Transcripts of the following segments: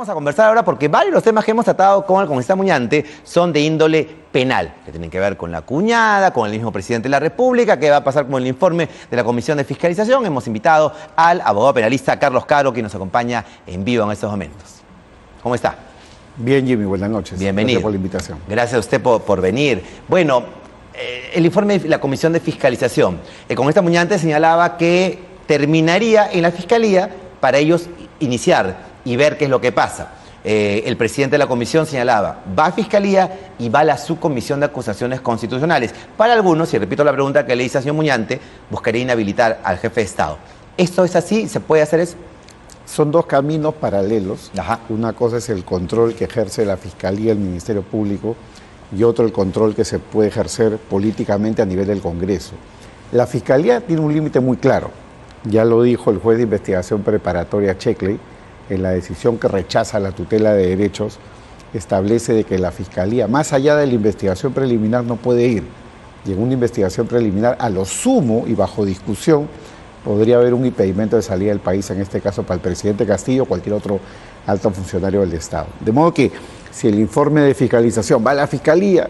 Vamos a conversar ahora porque varios de los temas que hemos tratado con el congresista Muñante son de índole penal, que tienen que ver con la cuñada, con el mismo presidente de la República, que va a pasar con el informe de la Comisión de Fiscalización. Hemos invitado al abogado penalista Carlos Caro, que nos acompaña en vivo en estos momentos. ¿Cómo está? Bien, Jimmy, buenas noches. Bienvenido. Gracias por la invitación. Gracias a usted por venir. Bueno, el informe de la Comisión de Fiscalización. El congresista Muñante señalaba que terminaría en la Fiscalía para ellos iniciar y ver qué es lo que pasa. El presidente de la comisión señalaba, va a Fiscalía y va a la subcomisión de acusaciones constitucionales. Para algunos, y repito la pregunta que le hice al señor Muñante, buscaría inhabilitar al jefe de Estado. ¿Esto es así? ¿Se puede hacer eso? Son dos caminos paralelos. Ajá. Una cosa es el control que ejerce la Fiscalía, el Ministerio Público, y otro el control que se puede ejercer políticamente a nivel del Congreso. La Fiscalía tiene un límite muy claro. Ya lo dijo el juez de investigación preparatoria Checkley, en la decisión que rechaza la tutela de derechos, establece de que la Fiscalía, más allá de la investigación preliminar, no puede ir. Y en una investigación preliminar, a lo sumo y bajo discusión, podría haber un impedimento de salida del país, en este caso para el presidente Castillo o cualquier otro alto funcionario del Estado. De modo que si el informe de fiscalización va a la Fiscalía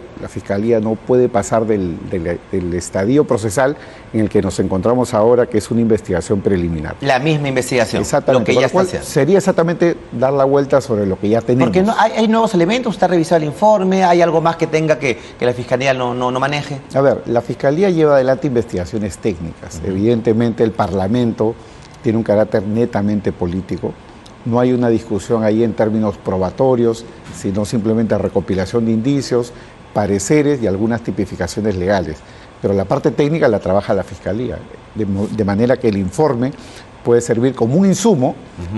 no puede pasar del estadio procesal en el que nos encontramos ahora, que es una investigación preliminar. La misma investigación. Exactamente. Lo que ya está haciendo. Sería exactamente dar la vuelta sobre lo que ya tenemos. Porque no, hay nuevos elementos, usted ha revisado el informe, ¿hay algo más que tenga que la Fiscalía no maneje? A ver, la Fiscalía lleva adelante investigaciones técnicas. Evidentemente el Parlamento tiene un carácter netamente político. No hay una discusión ahí en términos probatorios, sino simplemente recopilación de indicios, pareceres y algunas tipificaciones legales. Pero la parte técnica la trabaja la Fiscalía, de manera que el informe puede servir como un insumo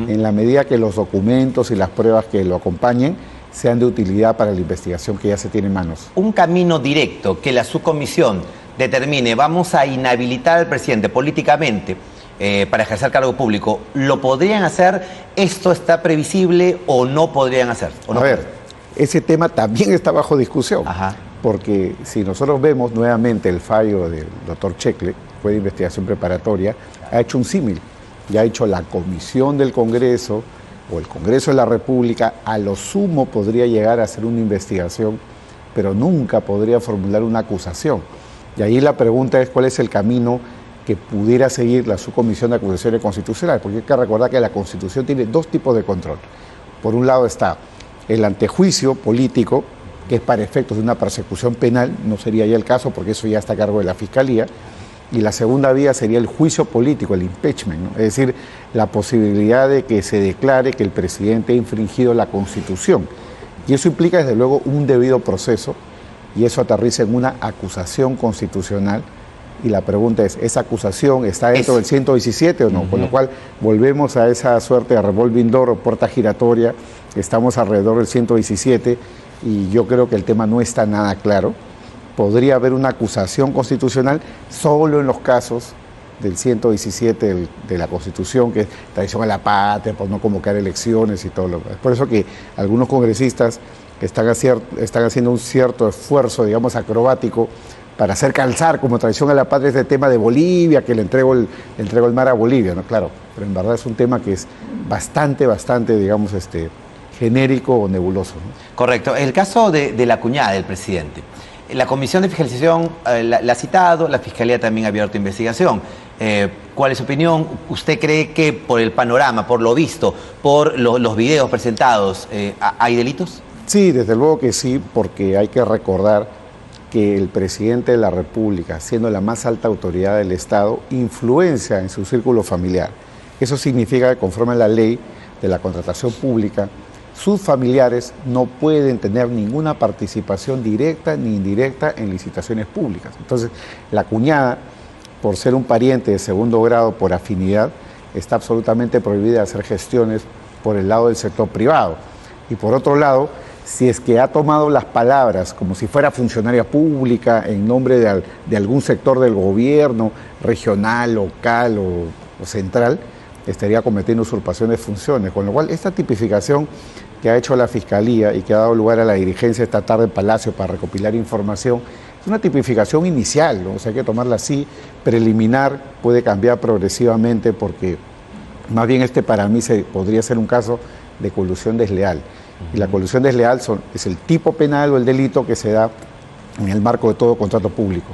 en la medida que los documentos y las pruebas que lo acompañen sean de utilidad para la investigación que ya se tiene en manos. Un camino directo que la subcomisión determine, vamos a inhabilitar al presidente políticamente para ejercer cargo público, ¿lo podrían hacer? ¿Esto está previsible o no podrían hacer? ¿O no a ver, ese tema también está bajo discusión. Ajá. Porque si nosotros vemos nuevamente el fallo del doctor Checkley, fue de investigación preparatoria, ha hecho un símil. Ya ha hecho la comisión del Congreso o el Congreso de la República, a lo sumo podría llegar a hacer una investigación, pero nunca podría formular una acusación. Y ahí la pregunta es cuál es el camino que pudiera seguir la subcomisión de acusaciones constitucionales, porque hay que recordar que la Constitución tiene dos tipos de control. Por un lado está el antejuicio político, que es para efectos de una persecución penal, no sería ya el caso porque eso ya está a cargo de la Fiscalía, y la segunda vía sería el juicio político, el impeachment, ¿no? Es decir, la posibilidad de que se declare que el presidente ha infringido la Constitución. Y eso implica desde luego un debido proceso, y eso aterriza en una acusación constitucional. Y la pregunta es, ¿esa acusación está dentro del 117 o no? Con lo cual volvemos a esa suerte de revolving door o puerta giratoria, estamos alrededor del 117 y yo creo que el tema no está nada claro. Podría haber una acusación constitucional solo en los casos del 117 de la Constitución, que es traición a la patria, por no convocar elecciones y todo lo demás. Por eso que algunos congresistas están haciendo un cierto esfuerzo, digamos, acrobático, para hacer calzar como traición a la patria este tema de Bolivia, que le entrego el mar a Bolivia, ¿no? Claro, pero en verdad es un tema que es bastante, digamos, genérico o nebuloso, ¿no? Correcto. El caso de la cuñada del presidente. La Comisión de Fiscalización la ha citado, la Fiscalía también ha abierto investigación. ¿Cuál es su opinión? ¿Usted cree que por el panorama, por lo visto, por los videos presentados, hay delitos? Sí, desde luego que sí, porque hay que recordar que el presidente de la República, siendo la más alta autoridad del Estado, influencia en su círculo familiar. Eso significa que conforme a la ley de la contratación pública, sus familiares no pueden tener ninguna participación directa ni indirecta en licitaciones públicas. Entonces, la cuñada, por ser un pariente de segundo grado por afinidad, está absolutamente prohibida de hacer gestiones por el lado del sector privado. Y por otro lado, si es que ha tomado las palabras como si fuera funcionaria pública en nombre de algún sector del gobierno, regional, local o central, estaría cometiendo usurpación de funciones. Con lo cual, esta tipificación que ha hecho la Fiscalía y que ha dado lugar a la dirigencia esta tarde en Palacio para recopilar información, es una tipificación inicial, ¿no? O sea, hay que tomarla así, preliminar, puede cambiar progresivamente porque más bien para mí podría ser un caso de colusión desleal. Y la colusión desleal es el tipo penal o el delito que se da en el marco de todo contrato público.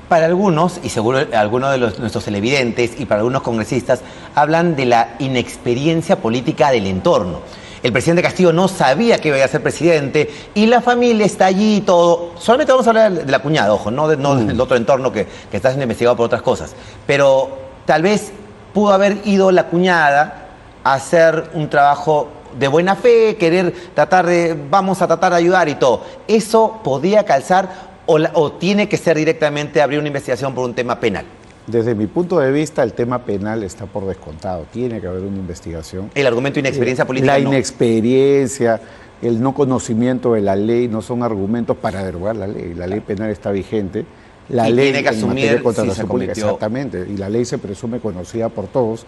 Para algunos, y seguro algunos de nuestros televidentes y para algunos congresistas, hablan de la inexperiencia política del entorno. El presidente Castillo no sabía que iba a ser presidente y la familia está allí y todo. Solamente vamos a hablar de la cuñada, ojo, no del otro entorno que está siendo investigado por otras cosas. Pero tal vez pudo haber ido la cuñada a hacer un trabajo de buena fe, vamos a tratar de ayudar y todo. ¿Eso podía calzar o tiene que ser directamente abrir una investigación por un tema penal? Desde mi punto de vista, el tema penal está por descontado. Tiene que haber una investigación. El argumento de inexperiencia política La no. inexperiencia, el no conocimiento de la ley no son argumentos para derogar la ley. La ley penal está vigente. La ley tiene que asumir en materia de contratación si se pública, cometió. exactamente. Y la ley se presume conocida por todos.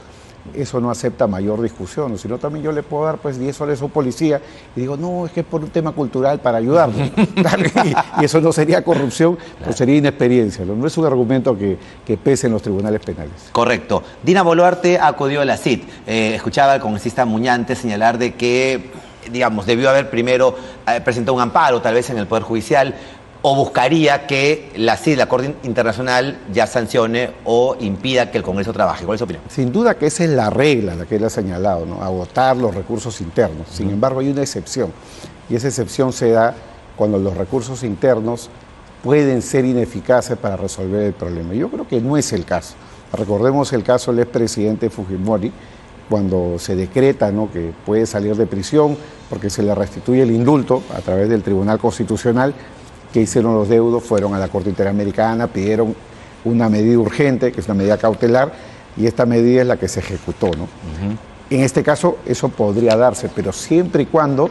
Eso no acepta mayor discusión. Si no, también yo le puedo dar pues 10 soles a un policía y digo, no, es que es por un tema cultural para ayudarlo. y eso no sería corrupción, pues sería inexperiencia. No es un argumento que pese en los tribunales penales. Correcto. Dina Boluarte acudió a la CID. Escuchaba al congresista Muñante señalar de que, digamos, debió haber primero presentado un amparo, tal vez en el Poder Judicial, o buscaría que la CID, la Corte Internacional, ya sancione o impida que el Congreso trabaje. ¿Cuál es su opinión? Sin duda que esa es la regla, la que él ha señalado, ¿no? Agotar los recursos internos. Sin embargo, hay una excepción. Y esa excepción se da cuando los recursos internos pueden ser ineficaces para resolver el problema. Yo creo que no es el caso. Recordemos el caso del expresidente Fujimori, cuando se decreta, ¿no?, que puede salir de prisión porque se le restituye el indulto a través del Tribunal Constitucional. Que hicieron los deudos, fueron a la Corte Interamericana, pidieron una medida urgente, que es una medida cautelar, y esta medida es la que se ejecutó, ¿no? En este caso, eso podría darse, pero siempre y cuando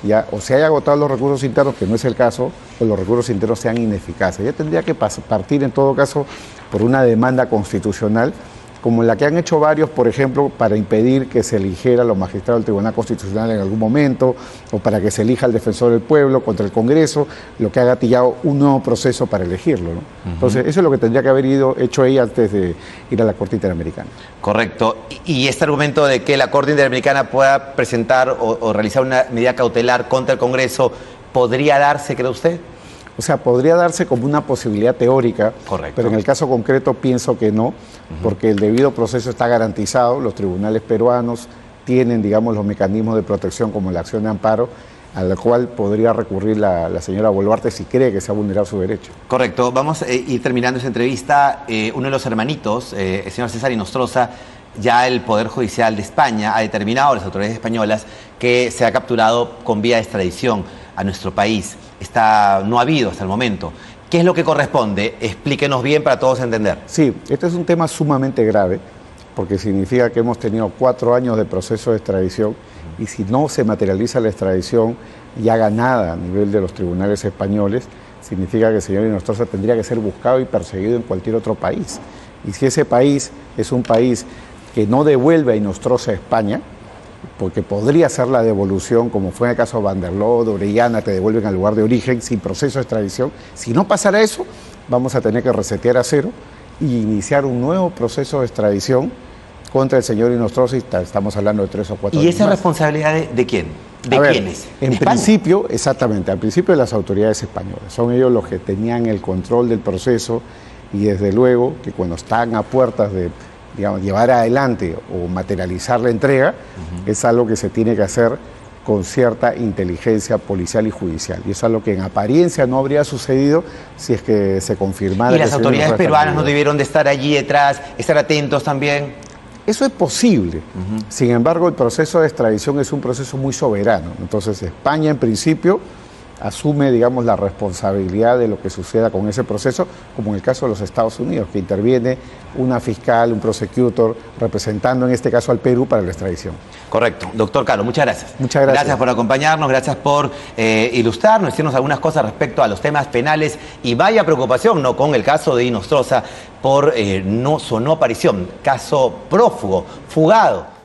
ya o se haya agotado los recursos internos, que no es el caso, o los recursos internos sean ineficaces. Ya tendría que partir, en todo caso, por una demanda constitucional, como la que han hecho varios, por ejemplo, para impedir que se eligiera a los magistrados del Tribunal Constitucional en algún momento, o para que se elija al defensor del pueblo contra el Congreso, lo que ha gatillado un nuevo proceso para elegirlo, ¿no? Entonces, eso es lo que tendría que haber hecho ella antes de ir a la Corte Interamericana. Correcto. Y este argumento de que la Corte Interamericana pueda presentar o realizar una medida cautelar contra el Congreso, ¿podría darse, cree usted? O sea, podría darse como una posibilidad teórica, correcto, pero en el caso concreto pienso que no, porque el debido proceso está garantizado, los tribunales peruanos tienen, digamos, los mecanismos de protección como la acción de amparo, a la cual podría recurrir la señora Boluarte si cree que se ha vulnerado su derecho. Correcto. Vamos a ir terminando esa entrevista. Uno de los hermanitos, el señor César Inostroza, ya el Poder Judicial de España ha determinado, las autoridades españolas, que se ha capturado con vía de extradición a nuestro país. No ha habido hasta el momento. ¿Qué es lo que corresponde? Explíquenos bien para todos entender. Sí, este es un tema sumamente grave, porque significa que hemos tenido 4 años de proceso de extradición y si no se materializa la extradición ya ganada a nivel de los tribunales españoles, significa que el señor Inostroza tendría que ser buscado y perseguido en cualquier otro país. Y si ese país es un país que no devuelve a Inostroza a España, porque podría ser la devolución, como fue en el caso de Van der Loo, de Orellana, te devuelven al lugar de origen sin proceso de extradición. Si no pasara eso, vamos a tener que resetear a cero y iniciar un nuevo proceso de extradición contra el señor Inostroza, y estamos hablando de 3 o 4 años. ¿Y esa más. responsabilidad de quién? ¿De quiénes? En principio, exactamente, al principio de las autoridades españolas. Son ellos los que tenían el control del proceso y desde luego que cuando están a puertas de, digamos, llevar adelante o materializar la entrega, es algo que se tiene que hacer con cierta inteligencia policial y judicial. Y eso es algo que en apariencia no habría sucedido si es que se confirmara. ¿Y las autoridades peruanas no debieron de estar allí detrás, estar atentos también? Eso es posible. Sin embargo, el proceso de extradición es un proceso muy soberano. Entonces, España en principio asume, digamos, la responsabilidad de lo que suceda con ese proceso, como en el caso de los Estados Unidos, que interviene una fiscal, un prosecutor, representando en este caso al Perú para la extradición. Correcto. Doctor Caro, muchas gracias. Muchas gracias. Gracias por acompañarnos, gracias por ilustrarnos, decirnos algunas cosas respecto a los temas penales y vaya preocupación, ¿no?, con el caso de Inostroza por no aparición, caso prófugo, fugado.